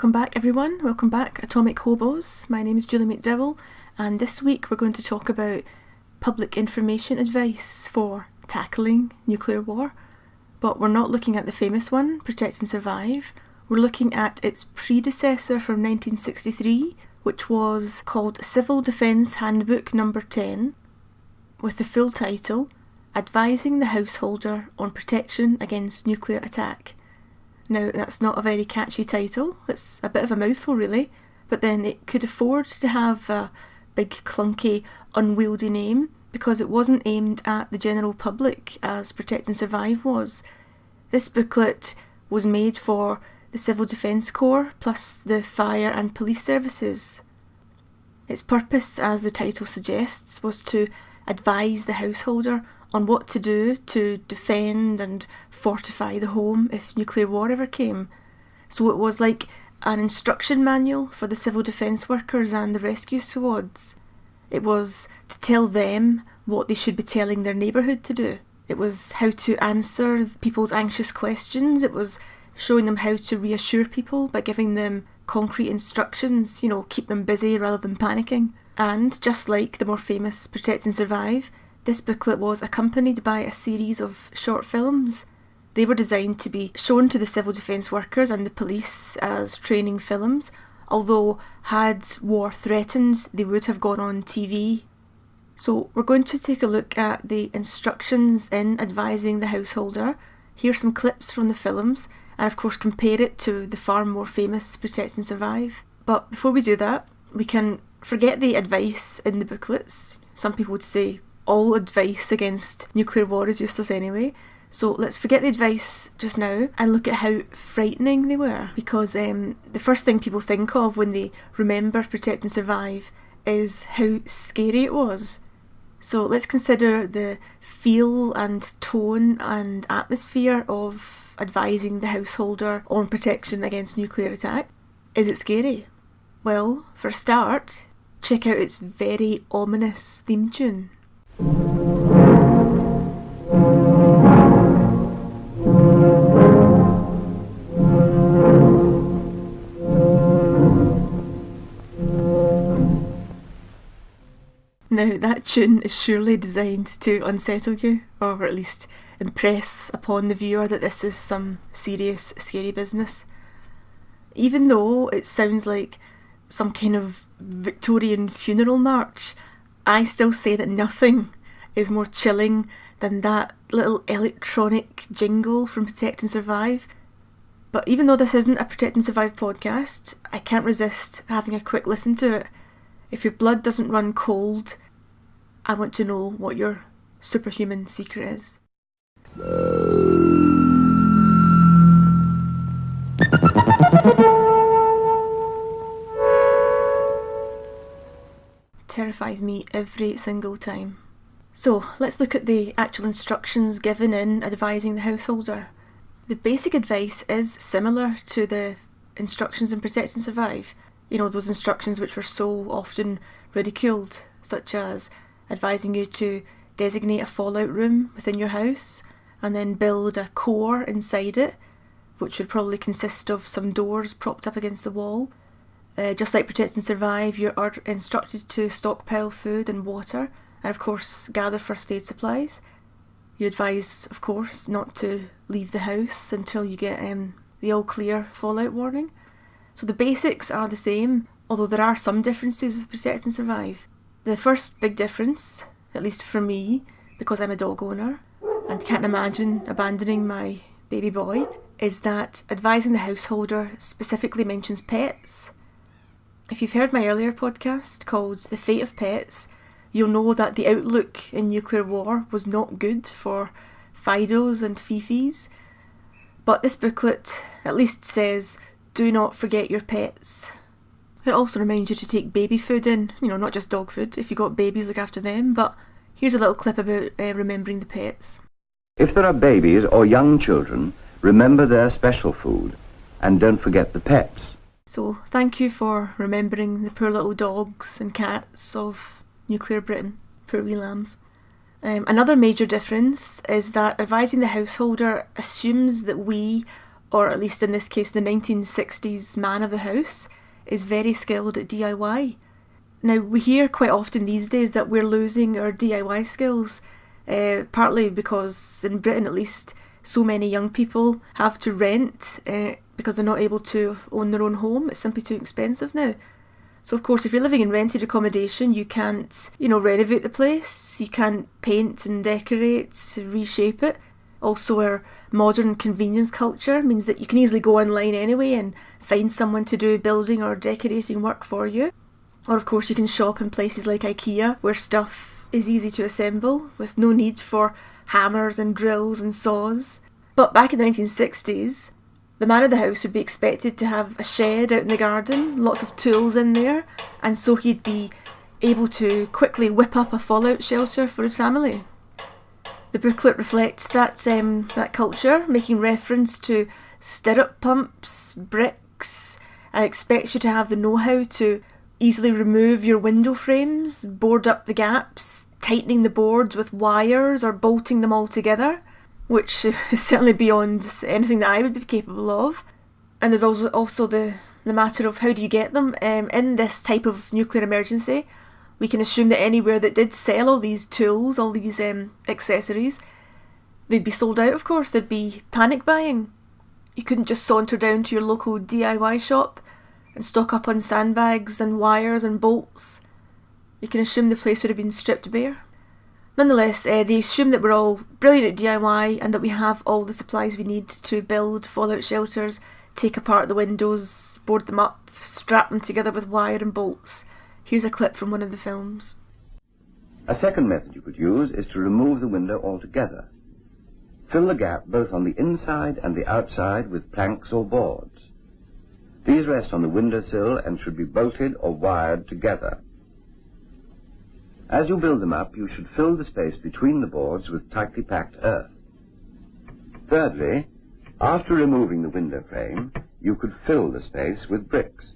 Welcome back everyone, welcome back Atomic Hobos. My name is Julie McDowell and this week we're going to talk about public information advice for tackling nuclear war. But we're not looking at the famous one, Protect and Survive. We're looking at its predecessor from 1963, which was called Civil Defence Handbook No. 10, with the full title, Advising the Householder on Protection Against Nuclear Attack. Now, that's not a very catchy title, it's a bit of a mouthful really, but then it could afford to have a big clunky unwieldy name because it wasn't aimed at the general public as Protect and Survive was. This booklet was made for the Civil Defence Corps plus the fire and police services. Its purpose, as the title suggests, was to advise the householder on what to do to defend and fortify the home if nuclear war ever came. So it was like an instruction manual for the civil defence workers and the rescue squads. It was to tell them what they should be telling their neighbourhood to do. It was how to answer people's anxious questions. It was showing them how to reassure people by giving them concrete instructions, keep them busy rather than panicking. And just like the more famous Protect and Survive, this booklet was accompanied by a series of short films. They were designed to be shown to the civil defence workers and the police as training films, although had war threatened, they would have gone on TV. So we're going to take a look at the instructions in advising the householder, hear some clips from the films, and of course compare it to the far more famous Protect and Survive. But before we do that, we can forget the advice in the booklets. Some people would say all advice against nuclear war is useless anyway. So let's forget the advice just now and look at how frightening they were. Because the first thing people think of when they remember Protect and Survive is how scary it was. So let's consider the feel and tone and atmosphere of advising the householder on protection against nuclear attack. Is it scary? Well, for a start, check out its very ominous theme tune. Now that tune is surely designed to unsettle you, or at least impress upon the viewer that this is some serious, scary business. Even though it sounds like some kind of Victorian funeral march, I still say that nothing is more chilling than that little electronic jingle from Protect and Survive. But even though this isn't a Protect and Survive podcast, I can't resist having a quick listen to it. If your blood doesn't run cold, I want to know what your superhuman secret is. Terrifies me every single time. So let's look at the actual instructions given in advising the householder. The basic advice is similar to the instructions in Protect and Survive. Those instructions which were so often ridiculed, such as advising you to designate a fallout room within your house and then build a core inside it, which would probably consist of some doors propped up against the wall. Just like Protect and Survive, you are instructed to stockpile food and water and of course gather first aid supplies. You advise, of course, not to leave the house until you get the all clear fallout warning. So the basics are the same, although there are some differences with Protect and Survive. The first big difference, at least for me, because I'm a dog owner and can't imagine abandoning my baby boy, is that advising the householder specifically mentions pets. If you've heard my earlier podcast called The Fate of Pets, you'll know that the outlook in nuclear war was not good for Fidos and Fifis. But this booklet at least says, do not forget your pets. It also reminds you to take baby food in, not just dog food. If you've got babies, look after them. But here's a little clip about remembering the pets. If there are babies or young children, remember their special food and don't forget the pets. So thank you for remembering the poor little dogs and cats of nuclear Britain, poor wee lambs. Another major difference is that advising the householder assumes that we or at least in this case the 1960s man of the house, is very skilled at DIY. Now, we hear quite often these days that we're losing our DIY skills, partly because, in Britain at least, so many young people have to rent because they're not able to own their own home. It's simply too expensive now. So, of course, if you're living in rented accommodation, you can't, renovate the place. You can't paint and decorate, reshape it. Also, our modern convenience culture means that you can easily go online anyway and find someone to do building or decorating work for you. Or of course you can shop in places like IKEA, where stuff is easy to assemble with no need for hammers and drills and saws. But back in the 1960s, the man of the house would be expected to have a shed out in the garden, lots of tools in there, and so he'd be able to quickly whip up a fallout shelter for his family. The booklet reflects that culture, making reference to stirrup pumps, bricks, and expects you to have the know-how to easily remove your window frames, board up the gaps, tightening the boards with wires or bolting them all together, which is certainly beyond anything that I would be capable of. And there's also the matter of how do you get them. In this type of nuclear emergency, we can assume that anywhere that did sell all these tools, all these accessories, they'd be sold out, of course. There'd be panic buying. You couldn't just saunter down to your local DIY shop and stock up on sandbags and wires and bolts. You can assume the place would have been stripped bare. Nonetheless, they assume that we're all brilliant at DIY and that we have all the supplies we need to build fallout shelters, take apart the windows, board them up, strap them together with wire and bolts. Here's a clip from one of the films. A second method you could use is to remove the window altogether. Fill the gap both on the inside and the outside with planks or boards. These rest on the windowsill and should be bolted or wired together. As you build them up, you should fill the space between the boards with tightly packed earth. Thirdly, after removing the window frame, you could fill the space with bricks,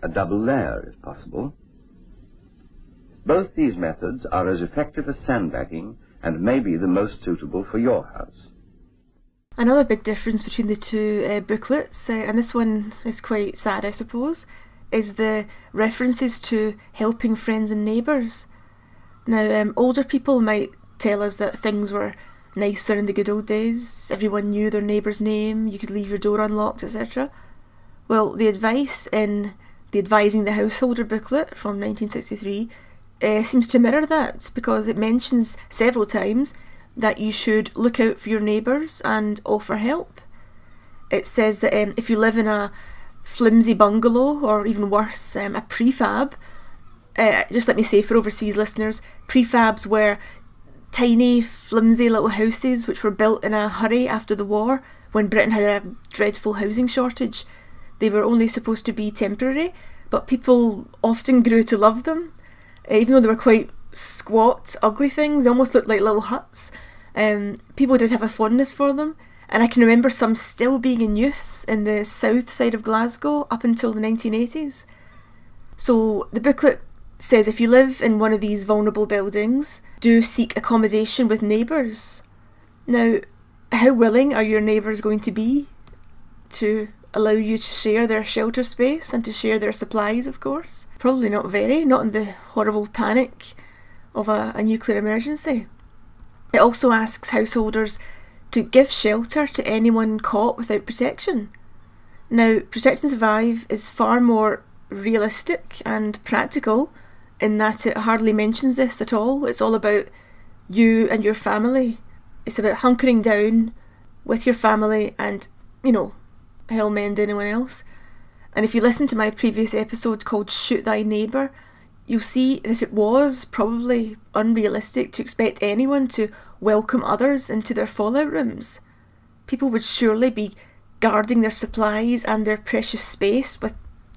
a double layer if possible. Both these methods are as effective as sandbagging and may be the most suitable for your house. Another big difference between the two booklets, and this one is quite sad I suppose, is the references to helping friends and neighbours. Now, older people might tell us that things were nicer in the good old days, everyone knew their neighbour's name, you could leave your door unlocked, etc. Well, the advice in the Advising the Householder booklet from 1963 seems to mirror that, because it mentions several times that you should look out for your neighbours and offer help. It says that if you live in a flimsy bungalow, or even worse, a prefab, just let me say for overseas listeners, prefabs were tiny, flimsy little houses which were built in a hurry after the war, when Britain had a dreadful housing shortage. They were only supposed to be temporary, but people often grew to love them. Even though they were quite squat, ugly things, they almost looked like little huts. People did have a fondness for them, and I can remember some still being in use in the south side of Glasgow up until the 1980s. So the booklet says if you live in one of these vulnerable buildings, do seek accommodation with neighbours. Now, how willing are your neighbours going to be to allow you to share their shelter space and to share their supplies, of course? Probably not very, not in the horrible panic of a nuclear emergency. It also asks householders to give shelter to anyone caught without protection. Now, Protect and Survive is far more realistic and practical in that it hardly mentions this at all. It's all about you and your family. It's about hunkering down with your family and, hell mend anyone else. And if you listen to my previous episode called Shoot Thy Neighbour, you'll see that it was probably unrealistic to expect anyone to welcome others into their fallout rooms. People would surely be guarding their supplies and their precious space with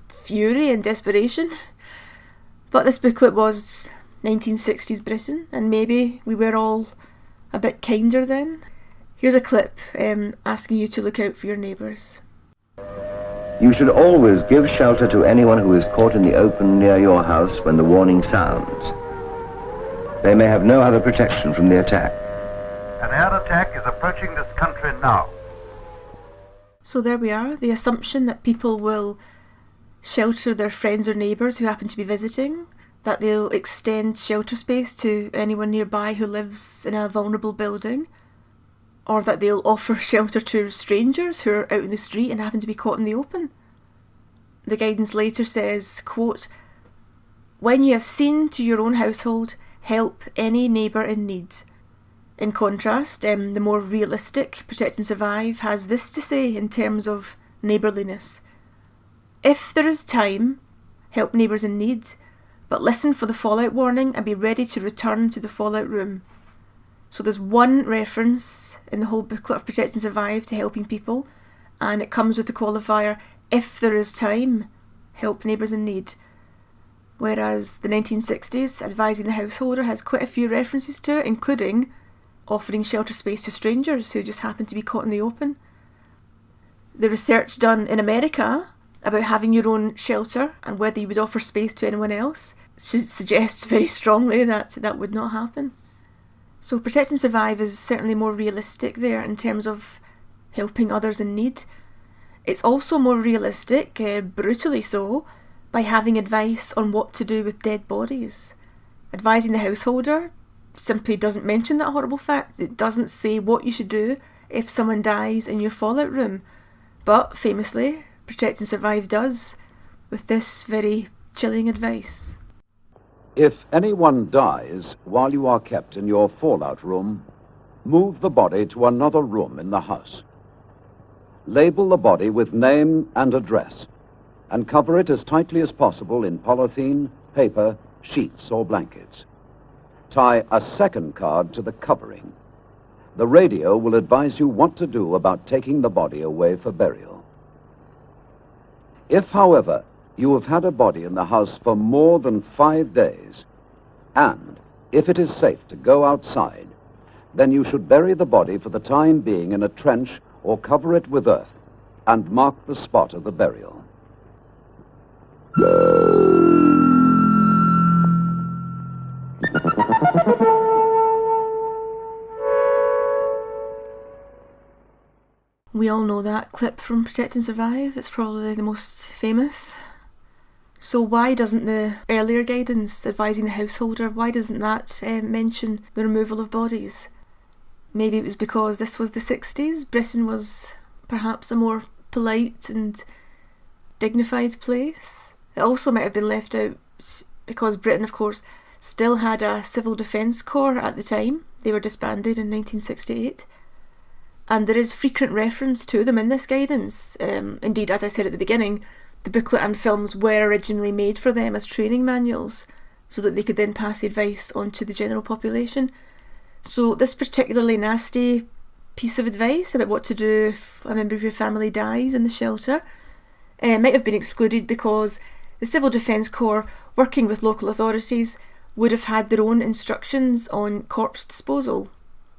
fury and desperation. But this booklet was 1960s Britain, and maybe we were all a bit kinder then. Here's a clip asking you to look out for your neighbours. You should always give shelter to anyone who is caught in the open near your house when the warning sounds. They may have no other protection from the attack. An air attack is approaching this country now. So there we are, the assumption that people will shelter their friends or neighbours who happen to be visiting, that they'll extend shelter space to anyone nearby who lives in a vulnerable building, or that they'll offer shelter to strangers who are out in the street and happen to be caught in the open. The guidance later says, quote, "When you have seen to your own household, help any neighbour in need." In contrast, the more realistic Protect and Survive has this to say in terms of neighbourliness. If there is time, help neighbours in need, but listen for the fallout warning and be ready to return to the fallout room. So there's one reference in the whole booklet of Protect and Survive to helping people, and it comes with the qualifier, if there is time, help neighbours in need. Whereas the 1960s, advising the householder, has quite a few references to it, including offering shelter space to strangers who just happen to be caught in the open. The research done in America about having your own shelter and whether you would offer space to anyone else suggests very strongly that that would not happen. So Protect and Survive is certainly more realistic there in terms of helping others in need. It's also more realistic, brutally so, by having advice on what to do with dead bodies. Advising the householder simply doesn't mention that horrible fact. It doesn't say what you should do if someone dies in your fallout room. But famously, Protect and Survive does, with this very chilling advice. If anyone dies while you are kept in your fallout room, move the body to another room in the house. Label the body with name and address, and cover it as tightly as possible in polythene, paper, sheets, or blankets. Tie a second card to the covering. The radio will advise you what to do about taking the body away for burial. If, however, you have had a body in the house for more than 5 days, and if it is safe to go outside, then you should bury the body for the time being in a trench or cover it with earth and mark the spot of the burial. We all know that clip from Protect and Survive. It's probably the most famous. So why doesn't the earlier guidance advising the householder, why doesn't that mention the removal of bodies? Maybe it was because this was the 60s. Britain was perhaps a more polite and dignified place. It also might have been left out because Britain, of course, still had a civil defence corps at the time. They were disbanded in 1968. And there is frequent reference to them in this guidance. Indeed, as I said at the beginning, the booklet and films were originally made for them as training manuals so that they could then pass the advice on to the general population. So this particularly nasty piece of advice about what to do if a member of your family dies in the shelter might have been excluded because the Civil Defence Corps, working with local authorities, would have had their own instructions on corpse disposal.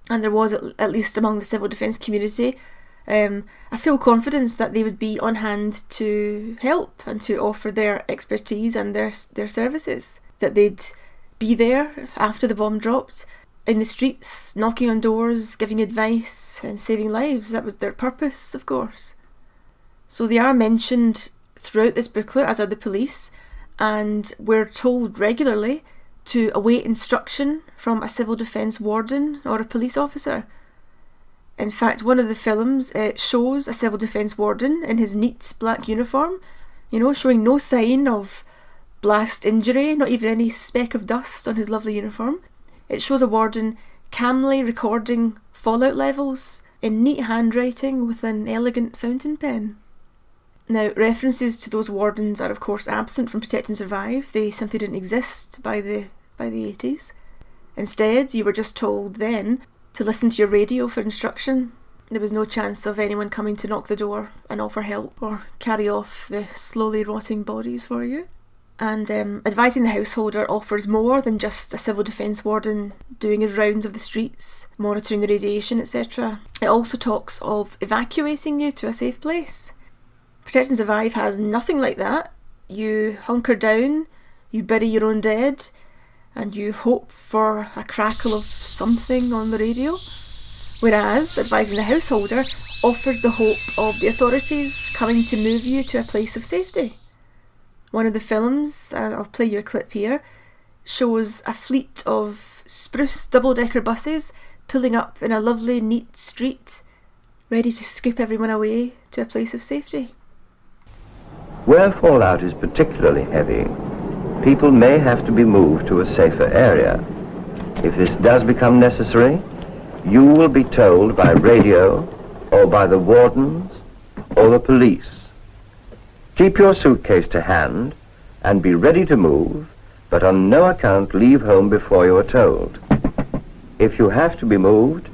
And there was, at least among the civil defence community, a full confidence that they would be on hand to help and to offer their expertise and their services, that they'd be there after the bomb dropped, in the streets, knocking on doors, giving advice and saving lives. That was their purpose, of course. So they are mentioned throughout this booklet, as are the police, and we're told regularly to await instruction from a civil defence warden or a police officer. In fact, one of the films shows a civil defence warden in his neat black uniform, showing no sign of blast injury, not even any speck of dust on his lovely uniform. It shows a warden calmly recording fallout levels in neat handwriting with an elegant fountain pen. Now, references to those wardens are of course absent from Protect and Survive. They simply didn't exist by the 80s. Instead, you were just told then to listen to your radio for instruction. There was no chance of anyone coming to knock the door and offer help or carry off the slowly rotting bodies for you. And advising the householder offers more than just a civil defence warden doing his rounds of the streets, monitoring the radiation, etc. It also talks of evacuating you to a safe place. Protect and Survive has nothing like that. You hunker down, you bury your own dead, and you hope for a crackle of something on the radio. Whereas Advising the Householder offers the hope of the authorities coming to move you to a place of safety. One of the films, I'll play you a clip here, shows a fleet of spruce double-decker buses pulling up in a lovely, neat street, ready to scoop everyone away to a place of safety. Where fallout is particularly heavy, people may have to be moved to a safer area. If this does become necessary, you will be told by radio or by the wardens or the police. Keep your suitcase to hand and be ready to move, but on no account leave home before you are told. If you have to be moved,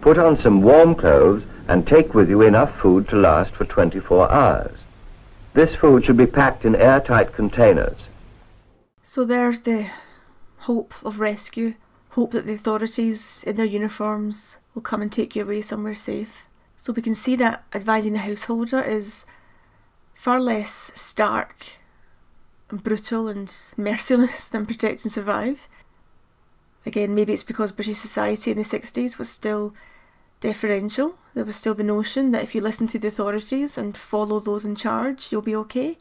put on some warm clothes and take with you enough food to last for 24 hours. This food should be packed in airtight containers. So there's the hope of rescue, hope that the authorities in their uniforms will come and take you away somewhere safe. So we can see that Advising the Householder is far less stark and brutal and merciless than Protect and Survive. Again, maybe it's because British society in the 60s was still deferential. There was still the notion that if you listen to the authorities and follow those in charge, you'll be okay.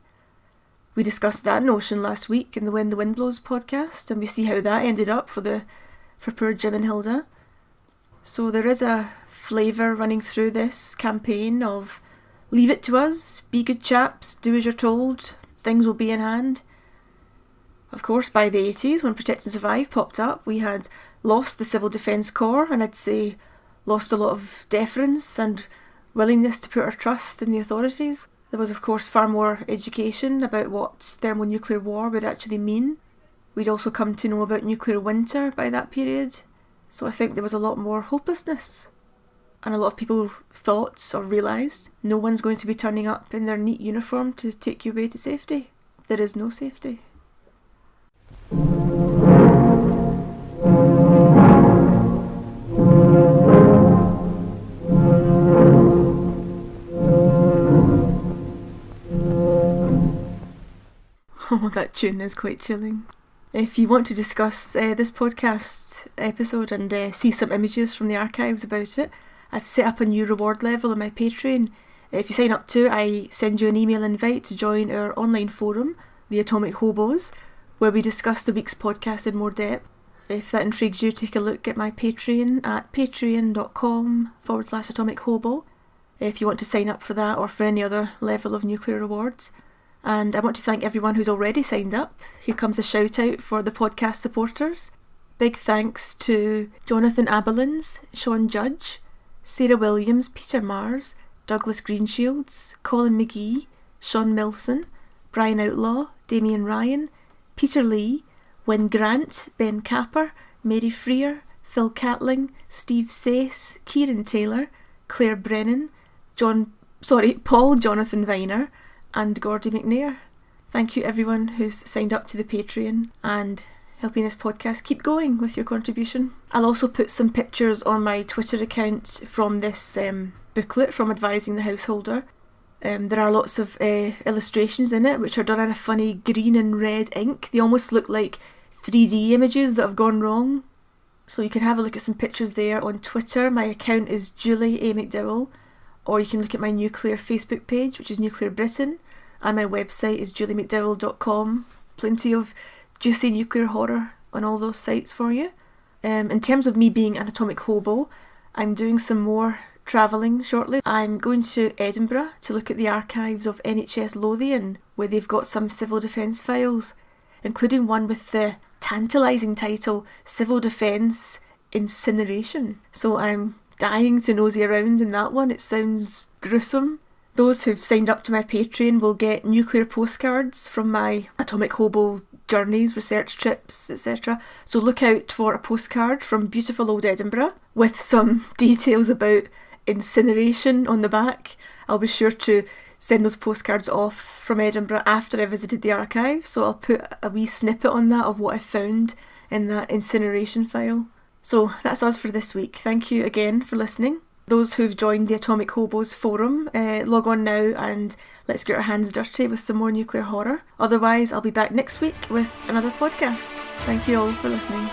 We discussed that notion last week in the When the Wind Blows podcast, and we see how that ended up for poor Jim and Hilda. So there is a flavour running through this campaign of leave it to us, be good chaps, do as you're told, things will be in hand. Of course, by the 80s, when Protect and Survive popped up, we had lost the Civil Defence Corps, and I'd say lost a lot of deference and willingness to put our trust in the authorities. There was, of course, far more education about what thermonuclear war would actually mean. We'd also come to know about nuclear winter by that period, so I think there was a lot more hopelessness. And a lot of people thought or realised no one's going to be turning up in their neat uniform to take you away to safety. There is no safety. Oh, that tune is quite chilling. If you want to discuss this podcast episode and see some images from the archives about it, I've set up a new reward level on my Patreon. If you sign up to it, I send you an email invite to join our online forum, the Atomic Hobos, where we discuss the week's podcast in more depth. If that intrigues you, take a look at my Patreon at patreon.com/Atomic Hobo if you want to sign up for that or for any other level of nuclear rewards. And I want to thank everyone who's already signed up. Here comes a shout out for the podcast supporters. Big thanks to Jonathan Abelins, Sean Judge, Sarah Williams, Peter Mars, Douglas Greenshields, Colin McGee, Sean Milson, Brian Outlaw, Damien Ryan, Peter Lee, Wyn Grant, Ben Capper, Mary Freer, Phil Catling, Steve Sace, Kieran Taylor, Claire Brennan, Paul Jonathan Viner, and Gordy McNair. Thank you everyone who's signed up to the Patreon and helping this podcast keep going with your contribution. I'll also put some pictures on my Twitter account from this booklet from Advising the Householder. There are lots of illustrations in it which are done in a funny green and red ink. They almost look like 3D images that have gone wrong. So you can have a look at some pictures there on Twitter. My account is Julie A. McDowell, or you can look at my nuclear Facebook page, which is Nuclear Britain, and my website is juliemcdowell.com. Plenty of juicy nuclear horror on all those sites for you. In terms of me being an atomic hobo, I'm doing some more travelling shortly. I'm going to Edinburgh to look at the archives of NHS Lothian, where they've got some civil defence files, including one with the tantalising title Civil Defence Incineration. So I'm dying to nosy around in that one. It sounds gruesome. Those who've signed up to my Patreon will get nuclear postcards from my Atomic Hobo journeys, research trips, etc. So look out for a postcard from beautiful old Edinburgh with some details about incineration on the back. I'll be sure to send those postcards off from Edinburgh after I visited the archive, so I'll put a wee snippet on that of what I found in that incineration file. So that's us for this week. Thank you again for listening. Those who've joined the Atomic Hobos forum, log on now and let's get our hands dirty with some more nuclear horror. Otherwise, I'll be back next week with another podcast. Thank you all for listening.